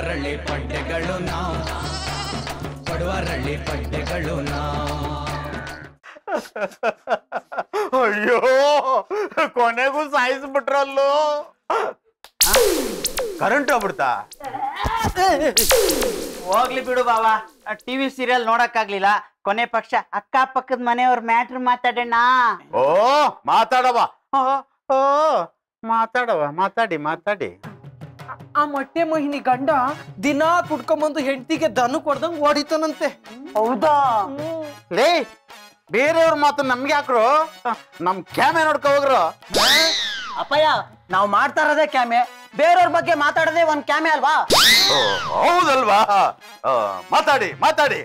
ಬಡವರಳ್ಳಿ ಪಡ್ಡೆಗಳು ನಾವು, ಬಡವರಳ್ಳಿ ಪಡ್ಡೆಗಳು ನಾವು. ಅಯ್ಯೋ ಕೊನೆಗೂ ಸಾಯಿಸ್ಬಿಟ್ರಲ್ಲೋ. ಕರೆಂಟ್ ಹೋಗ್ಬಿಡ್ತಾ? ಹೋಗ್ಲಿ ಬಿಡು ಬಾವ, ಟಿವಿ ಸೀರಿಯಲ್ ನೋಡಕ್ಕಾಗ್ಲಿಲ್ಲ, ಕೊನೆ ಪಕ್ಷ ಅಕ್ಕ ಪಕ್ಕದ ಮನೆಯವ್ರ ಮ್ಯಾಟ್ರ್ ಮಾತಾಡೋಣ. ಓ ಮಾತಾಡವ, ಓ ಮಾತಾಡವ, ಮಾತಾಡಿ ಮಾತಾಡಿ. ಆ ಮೊಟ್ಟೆ ಮೋಹಿನಿ ಗಂಡ ದಿನಾ ಕುಡ್ಕೊಂಬಂದು ಹೆಂಡತಿಗೆ ದನ ಕೊಡ್ದಂಗ್ ಹೊಡಿತಾನಂತೆ. ಹೌದಾ? ಲೇ ಬೇರೆಯವ್ರ ಮಾತು ನಮ್ಗೆ ಹಾಕ್ರು, ನಮ್ ಕ್ಯಾಮೆ ನೋಡ್ಕೊ ಹೋಗ್ರು. ಅಪ್ಪಯ್ಯ, ನಾವ್ ಮಾಡ್ತಾ ಇರೋದೇ ಕ್ಯಾಮೆ, ಬೇರೆಯವ್ರ ಬಗ್ಗೆ ಮಾತಾಡೋದೇ ಒಂದ್ ಕ್ಯಾಮೆ ಅಲ್ವಾ? ಹೌದಲ್ವಾ? ಮಾತಾಡಿ ಮಾತಾಡಿ.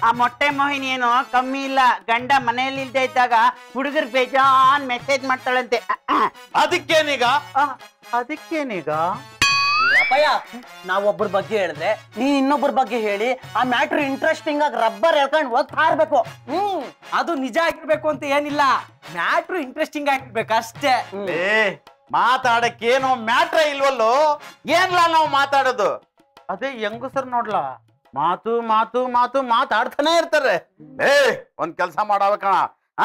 ಆ ಮೊಟ್ಟೆ ಮೋಹಿನಿ ಏನು ಕಮ್ಮಿ ಇಲ್ಲ, ಗಂಡ ಮನೆಯಲ್ಲಿ ಇಲ್ದೇ ಇದ್ದಾಗ ಹುಡುಗರ್ ಬೇಜಾನ್ ಮೆಸೇಜ್ ಮಾಡ್ತಾಳಂತೆ. ಅದಕ್ಕೇನೀಗ? ಅದಕ್ಕೇನೀಗ? ಅಪ್ಪಯ್ಯ, ನಾವೊಬ್ಬರ ಬಗ್ಗೆ ಹೇಳಿದ್ರೆ ನೀನ್ ಇನ್ನೊಬ್ಬರ ಬಗ್ಗೆ ಹೇಳಿ ಆ ಮ್ಯಾಟ್ರ್ ಇಂಟ್ರೆಸ್ಟಿಂಗ್ ಆಗಿ ರಬ್ಬರ್ ಎಳ್ಕೊಂಡು ಹೋಗ್ತಾ ಇರ್ಬೇಕು. ಅದು ನಿಜ ಆಗಿರ್ಬೇಕು ಅಂತ ಏನಿಲ್ಲ, ಮ್ಯಾಟ್ರು ಇಂಟ್ರೆಸ್ಟಿಂಗ್ ಆಗಿರ್ಬೇಕು ಅಷ್ಟೇ. ಮಾತಾಡಕ್ಕೇನು ಮ್ಯಾಟ್ರ ಇಲ್ವಲ್ಲೋ? ಏನ್ಲಾ ನಾವು ಮಾತಾಡೋದು? ಅದೇ ಹೆಂಗಸರ್ ನೋಡ್ಲಾ, ಮಾತು ಮಾತು ಮಾತು ಮಾತಾಡ್ತಾನೆ ಇರ್ತಾರೆ. ಒಂದ್ ಕೆಲ್ಸ ಮಾಡವ ಕಣ,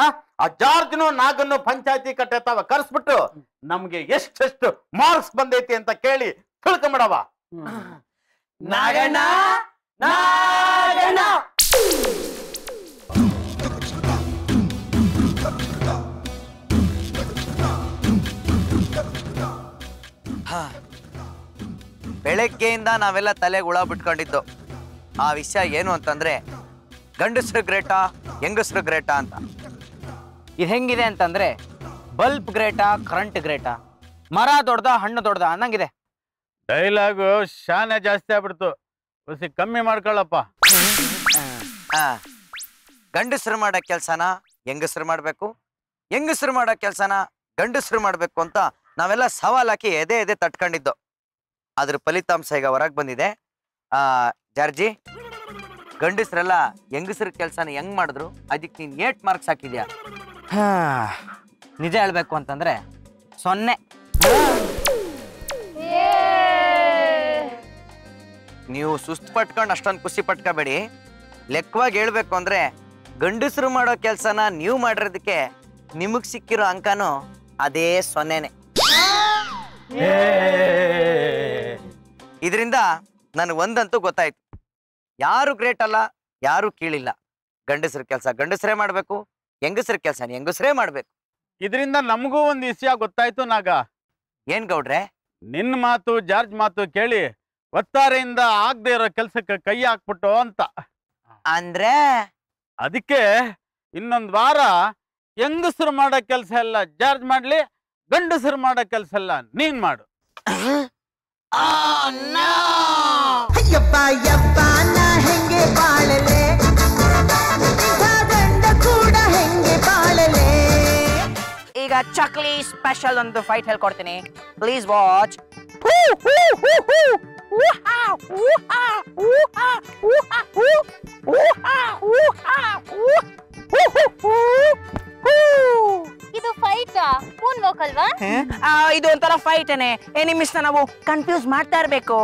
ಆ ಜಾರ್ಜ್ನು ನಾಗನ್ನು ಪಂಚಾಯತಿ ಕಟ್ಟೆತಾವ ಕರ್ಸ್ಬಿಟ್ಟು ನಮ್ಗೆ ಎಷ್ಟೆಷ್ಟು ಮಾರ್ಕ್ಸ್ ಬಂದೈತಿ ಅಂತ ಕೇಳಿ ತಿಳ್ಕೊಂಬಿಡವ. ನಾಗಣ್ಣ ನಾಗಣ್ಣ. ಬೆಳಗ್ಗೆಯಿಂದ ನಾವೆಲ್ಲ ತಲೆಗೆ ಹುಳ ಬಿಟ್ಕೊಂಡಿದ್ದು ಆ ವಿಷಯ ಏನು ಅಂತಂದ್ರೆ ಗಂಡಸ್ರು ಗ್ರೇಟಾ ಹೆಂಗಸ್ರು ಗ್ರೇಟಾ ಅಂತ. ಇದು ಹೆಂಗಿದೆ ಅಂತಂದ್ರೆ ಬಲ್ಬ್ ಗ್ರೇಟಾ ಕರೆಂಟ್ ಗ್ರೇಟಾ, ಮರ ದೊಡ್ಡದ ಹಣ್ಣು ದೊಡ್ಡದ ಅನ್ನಂಗಿದೆ. ಡೈಲಾಗು ಶಾನೆ ಜಾಸ್ತಿ ಆಗ್ಬಿಡ್ತು, ಕಮ್ಮಿ ಮಾಡ್ಕೊಳ್ಳಪ್ಪ. ಗಂಡಸ್ರು ಮಾಡೋ ಕೆಲ್ಸನ ಹೆಂಗಸ್ರು ಮಾಡ್ಬೇಕು, ಹೆಂಗಸ್ರು ಮಾಡೋ ಕೆಲ್ಸನ ಗಂಡಸ್ರು ಮಾಡ್ಬೇಕು ಅಂತ ನಾವೆಲ್ಲ ಸವಾಲಾಕಿ ಎದೆ ಎದೆ ತಟ್ಕೊಂಡಿದ್ದು. ಅದ್ರ ಫಲಿತಾಂಶ ಈಗ ಹೊರಗೆ ಬಂದಿದೆ. ಜಾರ್ಜಿ, ಗಂಡಸ್ರೆಲ್ಲ ಹೆಂಗಸ್ರ ಕೆಲ್ಸನ ಹೆಂಗ್ ಮಾಡಿದ್ರು ಅದಕ್ಕೆ ನೀನ್ 8 ಮಾರ್ಕ್ಸ್ ಹಾಕಿದ್ಯಾ? ನಿಜ ಹೇಳ್ಬೇಕು ಅಂತಂದ್ರೆ 0. ನೀವು ಸುಸ್ತು ಪಟ್ಕೊಂಡು ಅಷ್ಟೊಂದು ಖುಷಿ ಪಟ್ಕೋಬೇಡಿ. ಲೆಕ್ಕವಾಗಿ ಹೇಳ್ಬೇಕು ಅಂದ್ರೆ ಗಂಡಸರು ಮಾಡೋ ಕೆಲ್ಸನ ನೀವು ಮಾಡಿರೋದಕ್ಕೆ ನಿಮಗ್ ಸಿಕ್ಕಿರೋ ಅಂಕನೂ ಅದೇ 0ನೇ. ಇದರಿಂದ ನನಗೆ ಒಂದಂತೂ ಗೊತ್ತಾಯ್ತು, ಯಾರು ಗ್ರೇಟ್ ಅಲ್ಲ, ಯಾರು ಕೀಳಿಲ್ಲ. ಗಂಡಸ್ರ ಕೆಲಸ ಗಂಡಸರೇ ಮಾಡ್ಬೇಕು, ಹೆಂಗಸ್ರ ಕೆಲಸ ಹೆಂಗಸರೇ ಮಾಡ್ಬೇಕು. ಇದರಿಂದ ನಮಗೂ ಒಂದ್ ವಿಷಯ ಗೊತ್ತಾಯ್ತು ನಾಗ. ಏನ್ ಗೌಡ್ರೆ? ನಿನ್ನ ಮಾತು ಜಾರ್ಜ್ ಮಾತು ಕೇಳಿ ಒತ್ತಾರೆಯಿಂದ ಆಗದೆ ಇರೋ ಕೆಲ್ಸಕ್ಕೆ ಕೈ ಹಾಕ್ಬಿಟ್ಟು ಅಂತ. ಅಂದ್ರೆ ಅದಕ್ಕೆ ಇನ್ನೊಂದ್ ವಾರ ಹೆಂಗಸರು ಮಾಡೋ ಕೆಲ್ಸ ಎಲ್ಲ ಜಾರ್ಜ್ ಮಾಡ್ಲಿ, ಗಂಡಸರು ಮಾಡೋ ಕೆಲ್ಸ ಎಲ್ಲ ನೀನ್ ಮಾಡು. ಯಪ್ಪ ಯಪ್ಪ ನಾ ಹೆಂಗೆ ಬಾಳಲೆ, ಗಂಡ ಕೂಡ ಹೆಂಗೆ ಬಾಳಲೆ. ಈಗ ಚಕ್ಲಿ ಸ್ಪೆಷಲ್ ಒಂದು ಫೈಟ್ ಹೇಳ್ಕೊಡ್ತೀನಿ, ಪ್ಲೀಸ್ ವಾಚ್. ಇದು ಫೈಟಾ? ಮೂನ್ ವೋಕಲ್ವಾ? ಇದು ಒಂಥರ ಫೈಟ್ ಏನೇ, ನಿಮ್ಮಿಷ್ಟ ನಾವು ಕನ್ಫ್ಯೂಸ್ ಮಾಡ್ತಾ ಇರ್ಬೇಕು.